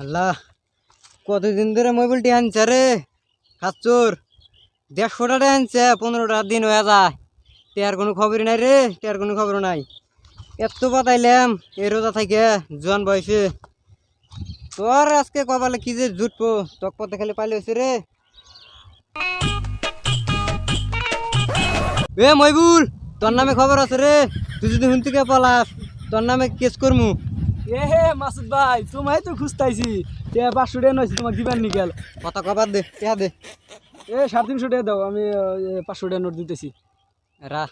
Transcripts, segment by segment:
আল্লাহ, কতদিন ধরে মোবাইলটি আনছে রে খাচ্চুর। 150 টাকা আনছে, 15টা দিন হয়ে যায়। টেয়ার কোনো খবরই নাই রে, টেয়ার কোনো খবর নাই। এত বাতাইলাম এই রোজা থেকে জোয়ান বয়সে। তোর আজকে কপালে কি যে জুটবো, তক পথে খালি পাইলে হয়েছে রে। এ মইবুল, তোর নামে খবর আছে রে। তুই যদি হুন থেকে পালাস, তোর নামে কেস করমু। এ হে মাসুদ ভাই, তোমায় তো খুঁজতাইছি। 500 টাকা নইছে তোমার দিবার নিকেল। কথা কবার দে, টেহা দে। 350 টাকা দাও, আমি 500 টাকা নোট দিতেছি। রা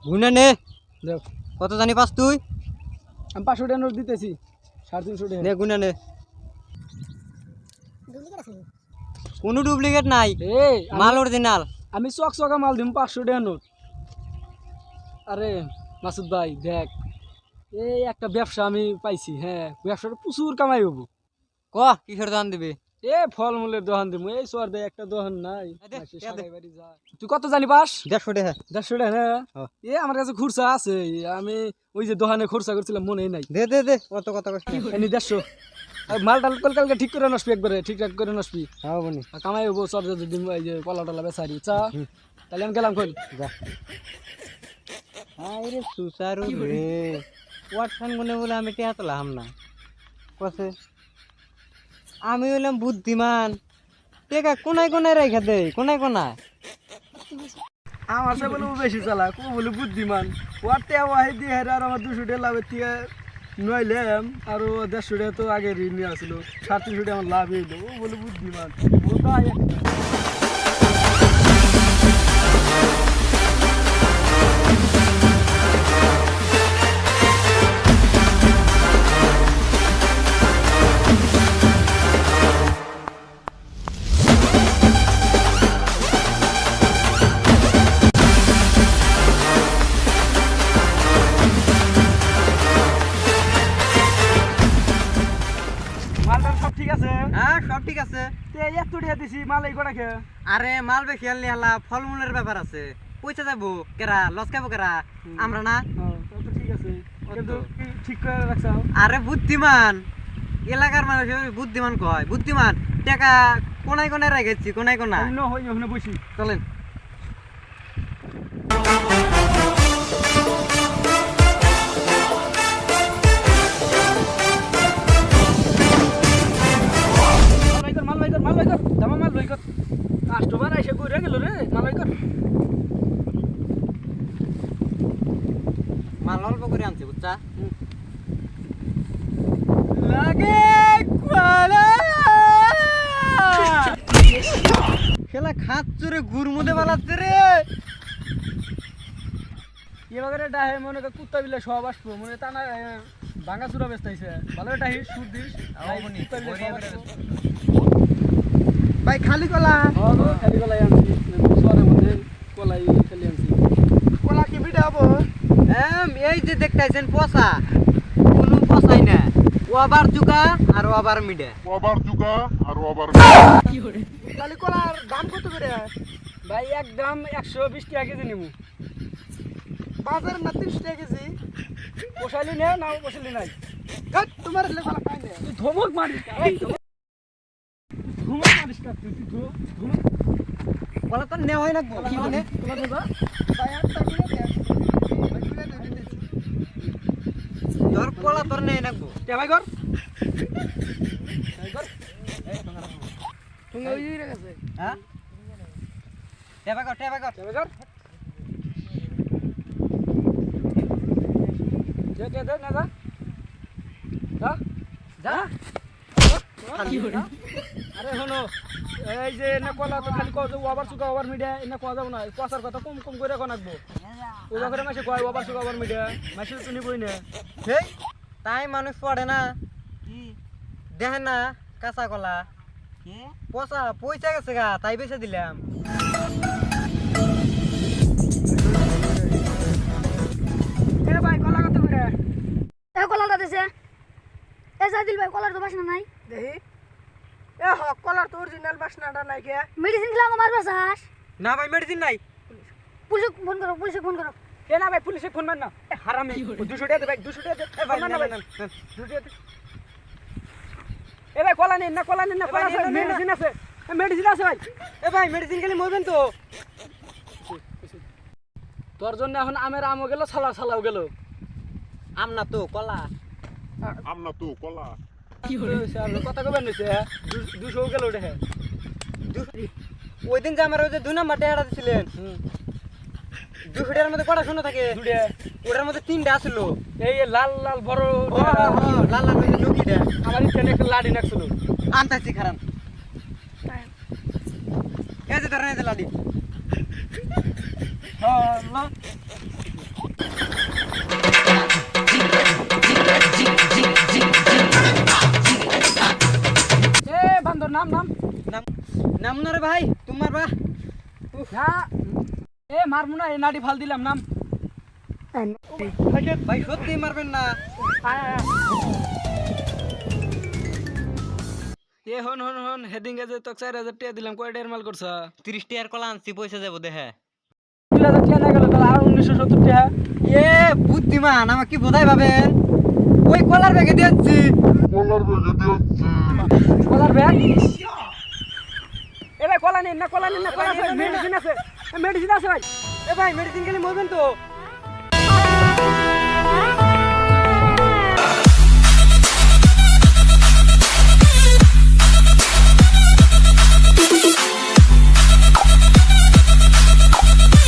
গুনে নে, দাও, কত জানি পাস তুই? আমি 500 টাকা নোট দিতেছি। 350 টাকা নে গুনে নে। কোনো ডুপ্লিকেট নাই, মাল অরিজিনাল। আমি চকচকা মাল দিম 500 টাকা নোট। আরে মাসুদ ভাই দেখ, এই একটা ব্যবসা আমি পাইছি। হ্যাঁ, ব্যবসাটা প্রচুর কামাই হবো। ক কিসের দান দিবি? ফলমূলের দোকান দিব। এই সোয়ার দেয় একটা দোকান নাই। দে, মাসে দে, দে। সারাই বাড়ি যায়। তুই কত জানি পাস? 150 টাকা। 150 টাকা না? হ্যাঁ। আমার কাছে খুরসা আছে। আমি ওই যে দোকানে খরচা করছিলাম, মনেই নাই। দে দে দে, কত কত কষ্ট। এনে 150। আর মাল টাল কালকে ঠিক করে নসবি, একবারে ঠিকঠাক করে নসবি। হ্যাঁ বনি, আর কামাই হবো সব যদি এই যে কলা টলা বেচারি চা। তাহলে আমি গেলাম কই। যা। আরে সুসারু রে, ওয়াটখান গুনে বলে আমি টেহা তোলাম না। কসে আমি হইলাম বুদ্ধিমান, টেকা কোনায় কোনায় রেখে দে, কোনায় কোনায়। আমার সে বলে বেশি চালা, কো বলে বুদ্ধিমান। ওয়াটে ওয়াই দিয়ে হেরে আর আমার 200 টাকা লাভের থেকে নইলাম। আর 150 টাকা তো আগে ঋণ নিয়ে আসছিল। 350 টাকা আমার লাভ হইলো। ও বলে বুদ্ধিমান। ও তাই মালটার সব ঠিক আছে? হ্যাঁ সব ঠিক আছে। এত টাকা দিছি মাল এই কটা খেয়ে। আরে মাল বেশি আনলি হালা, ফলমূলের ব্যাপার আছে। পয়সা যাবো কেরা, লস খাবো কেরা? আমরা না। তো ঠিক আছে, কিন্তু ঠিক করে রাখছাও। আরে বুদ্ধিমান, এলাকার মানুষ বুদ্ধিমান কয়। বুদ্ধিমান টাকা কোনায় কোনায় রেখেছি, কোনায় কোনায়। অন্য হই ওখানে বসি। চলেন। মাল লই কর দামা মাল লই কর। কাস্টমার এসে কইরা গেল রে, মাল লই কর। মাল অল্প করে আনছি বুঝছা। লাগে কোলা খেলা খাচ্চরে গুড় মুদে বালাচ্ছে রে। এবারে ডাহে মনে কর কুত্তা বিলে সব আসবো, মনে তা না ভাঙা চূড়া বেচতাইছে। ভালো ডাহি সুর দিস। কুত্তা বিলে সব আসবো। ভাই খালি কলা, খালি কলাই আনছি, শহরের মধ্যে কলাই খালি আনছি। কলা কি বিটা হবো? এই যে দেখতেছেন পচা, কোনো পচাই না। ও আবার জুকা আর ও আবার মিডে। খালি কলার দাম কত করে? ভাই একদম 120 টাকা কেজি নিমু। বাজার না 30 টাকা কেজি। পোষাইলি নে না পোষাইলি নাই। তোমার লেখা খাই না। তুই ধমক মারিস কা? ধমক মারিস কা? তুই ধমক। কলা তো নেওয়া হয় না। কি মানে? তোলা দেবা? তোর কলা তোর নেই নাকবো। টেবাই কর। তুমি ওই দিকে গেছে। হ্যাঁ টেবা কর, টেবা কর। টেবাই কর। দে না যা। যা। যা। কি হরে? আরে শোনো, এই যে এনে কলা তো খালি কও যে ওভার সুগা ওভার মিডিয়া এনে কোয়া যাব না। পচার কথা কম কম করে কোন রাখবো। ওই করে মাসে কয় ওভার সুগা ওভার মিডিয়া মাসে তো নিবই না। হেই, তাই মানুষ পড়ে না। দেখেন না কাঁচা কলা পচা পয়সা গেছে গা, তাই বেচে দিলাম। এ ভাই কলা কত করে? কলাটা দিছে। এ সাইদিল ভাই কলার তো বাসনা নাই। দেখি এ হ কলার তো অরিজিনাল বাসনাটা নাই কে মেডিসিন খেলে আমাকে মারবে চাস না ভাই মেডিসিন নাই। পুলিশে ফোন করো পুলিশে ফোন করো এ না ভাই পুলিশে ফোন মার না হারামি 200 টাকা দে ভাই 200 টাকা দে এ ভাই ফোন মার না না, ভাই না, না, 200 টাকা দে এ ভাই কলা নিন না কলা আছে মেডিসিন আছে মেডিসিন আছে ভাই এ ভাই মেডিসিন খেলে মরবেন তো। তোর জন্য এখন আমের আমও গেল ছালাও গেল আম না তো কলা। আমরা তো কলা কথা কবেন নিছে 200 গেল ওটা ওই দিন যে আমার ওই যে 2 নাম্বার টেহাটা দিছিলেন 200 টাকার মধ্যে কটা শূন্য থাকে, দুড়ে ওটার মধ্যে 3টা আসলো। এই লাল লাল বড় লাল লাল ওই যে লুকিটা আমার এখানে একটা লাডি নাকছিল আনতাছি খারাপ। এই যে ধরেন এই যে লাডি। হ্যাঁ এ বান্দর নাম নাম নাম না রে ভাই তোমার বা না এ মারমু না এই নাডি ফাল দিলাম নাম ভাই সত্যি মারবেন না। এ হন হেডিং এ যে তো 4000 টাকা দিলাম কয় টাকার মাল করছা 30 টাকার কলা আনছি, পয়সা যাবো দেখে। 2000 টাকা না গেল তাহলে আর 1970 টাকা এ বুদ্ধিমান, আমার কি বোধাই ভাবেন, ওই কলার ব্যাগে দিয়েছি। কলার ব্যাগ এ ভাই কলা নিন না কলা আছে মেডিসিন আছে ভাই এ ভাই মেডিসিন খেলে মরবেন তো।